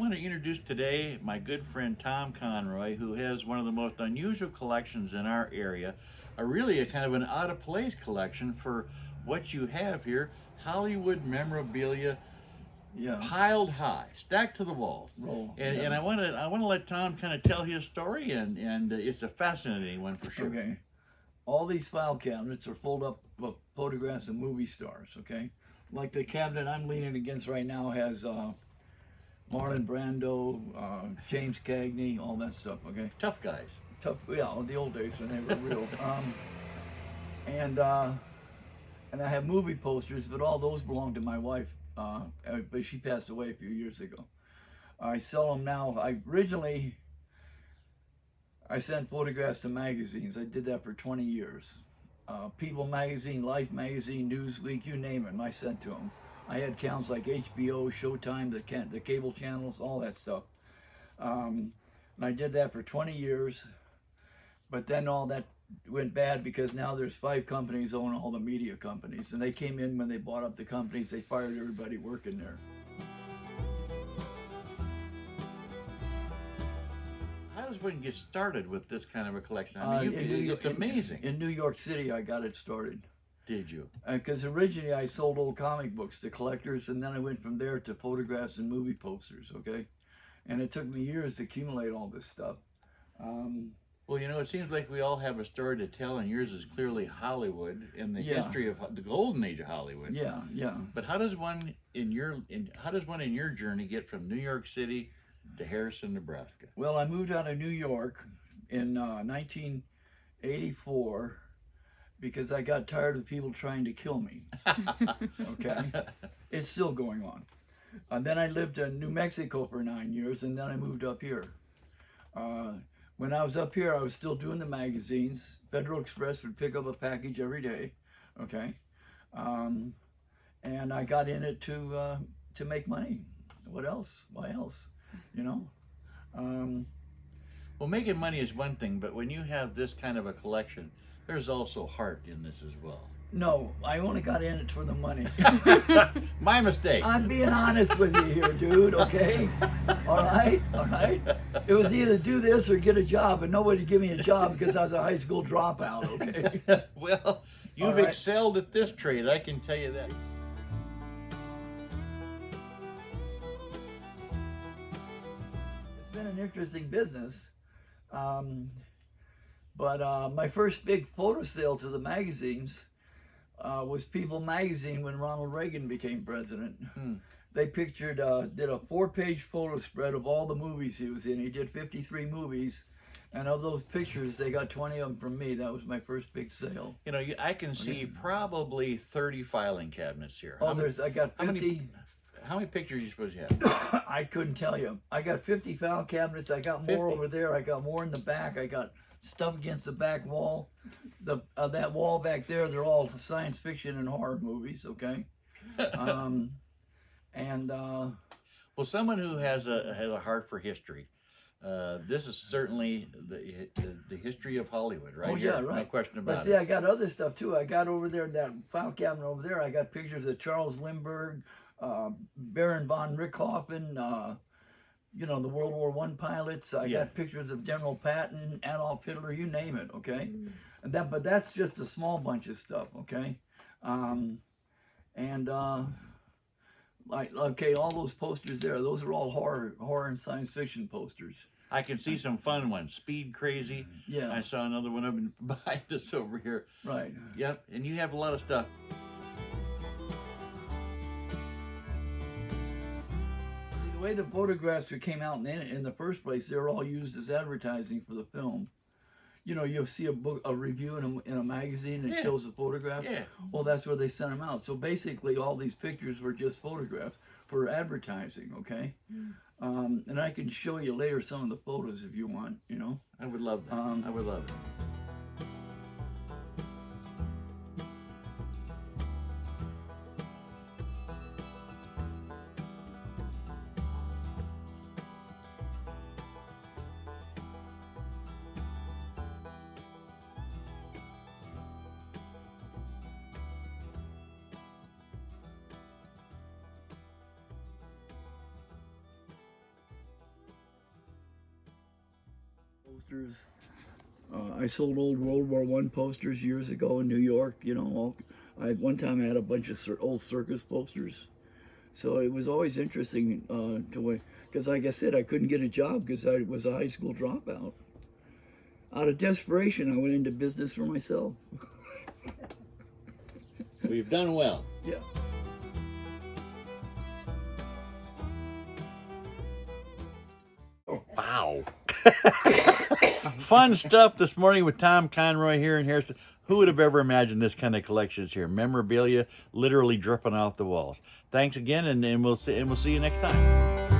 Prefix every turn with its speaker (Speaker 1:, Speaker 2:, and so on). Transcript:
Speaker 1: want to introduce today my good friend Tom Conroy, who has one of the most unusual collections in our area. A kind of an out of place collection for what you have here. Hollywood memorabilia
Speaker 2: Yeah.
Speaker 1: piled high, stacked to the walls.
Speaker 2: Roll.
Speaker 1: And,
Speaker 2: Yeah.
Speaker 1: and I want to let Tom kind of tell his story, and it's a fascinating one for sure.
Speaker 2: Okay. All these file cabinets are full up of photographs of movie stars. Okay. Like the cabinet I'm leaning against right now has Marlon Brando, James Cagney, all that stuff. Okay.
Speaker 1: Tough guys.
Speaker 2: Tough. Yeah, the old days when they were real. And I have movie posters, but all those belong to my wife. But she passed away a few years ago. I sell them now. I sent photographs to magazines. I did that for 20 years. People Magazine, Life Magazine, Newsweek, you name it, I sent to them. I had accounts like HBO, Showtime, the cable channels, all that stuff. And I did that for 20 years. But then all that went bad because now there's 5 companies own all the media companies. And they came in when they bought up the companies, they fired everybody working there.
Speaker 1: How does one get started with this kind of a collection? I mean, it's amazing.
Speaker 2: In New York City, I got it started.
Speaker 1: Did you?
Speaker 2: Because originally I sold old comic books to collectors, and then I went from there to photographs and movie posters, okay? And it took me years to accumulate all this stuff.
Speaker 1: Well, it seems like we all have a story to tell, and yours is clearly Hollywood and the history of the golden age of Hollywood.
Speaker 2: Yeah, yeah.
Speaker 1: But how does one in your journey get from New York City to Harrison, Nebraska?
Speaker 2: Well, I moved out of New York in 1984 because I got tired of people trying to kill me. Okay, it's still going on. Then I lived in New Mexico for 9 years, and then I moved up here. When I was up here, I was still doing the magazines. Federal Express would pick up a package every day, okay? And I got in it to make money. What else? Why else?
Speaker 1: Well, making money is one thing, but when you have this kind of a collection, there's also heart in this as well.
Speaker 2: No, I only got in it for the money.
Speaker 1: My mistake.
Speaker 2: I'm being honest with you here, dude, okay? All right? It was either do this or get a job, and nobody give me a job because I was a high school dropout, okay?
Speaker 1: Well, you've excelled at this trade, I can tell you that.
Speaker 2: It's been an interesting business. But my first big photo sale to the magazines was People Magazine when Ronald Reagan became president. They did a 4-page photo spread of all the movies he was in. He did 53 movies, and of those pictures, they got 20 of them from me. That was my first big sale.
Speaker 1: I can see probably 30 filing cabinets here.
Speaker 2: I got 50.
Speaker 1: How many pictures are you supposed to have?
Speaker 2: I couldn't tell you. I got 50 file cabinets. I got more
Speaker 1: 50.
Speaker 2: over there. I got more in the back. I got stuff against the back wall. That wall back there, they're all science fiction and horror movies, okay?
Speaker 1: Well, someone who has a heart for history, this is certainly the history of Hollywood, right?
Speaker 2: Oh, yeah, right.
Speaker 1: No question about
Speaker 2: But see, I got other stuff too. I got over there, that file cabinet over there, I got pictures of Charles Lindbergh, Baron von Richthofen, the World War I pilots. I got pictures of General Patton, Adolf Hitler, you name it, okay? But that's just a small bunch of stuff, okay? All those posters there, those are all horror and science fiction posters.
Speaker 1: I can see some fun ones. Speed Crazy.
Speaker 2: Yeah.
Speaker 1: I saw another one up behind us over here.
Speaker 2: Right.
Speaker 1: Yep, and you have a lot of stuff.
Speaker 2: The way the photographs came out in the first place, they were all used as advertising for the film. You'll see a review in a magazine and it shows a photograph.
Speaker 1: Yeah.
Speaker 2: Well, that's where they sent them out. So basically, all these pictures were just photographs for advertising, okay? And I can show you later some of the photos if you want,
Speaker 1: I would love that. I would love it.
Speaker 2: posters. I sold old World War I posters years ago in New York. You know, one time I had a bunch of old circus posters. So it was always interesting because, like I said, I couldn't get a job because I was a high school dropout. Out of desperation, I went into business for myself.
Speaker 1: We've done well.
Speaker 2: Yeah.
Speaker 1: Wow. Fun stuff this morning with Tom Conroy here in Harrison. Who would have ever imagined this kind of collections here? Memorabilia literally dripping off the walls. Thanks again, and we'll see you next time.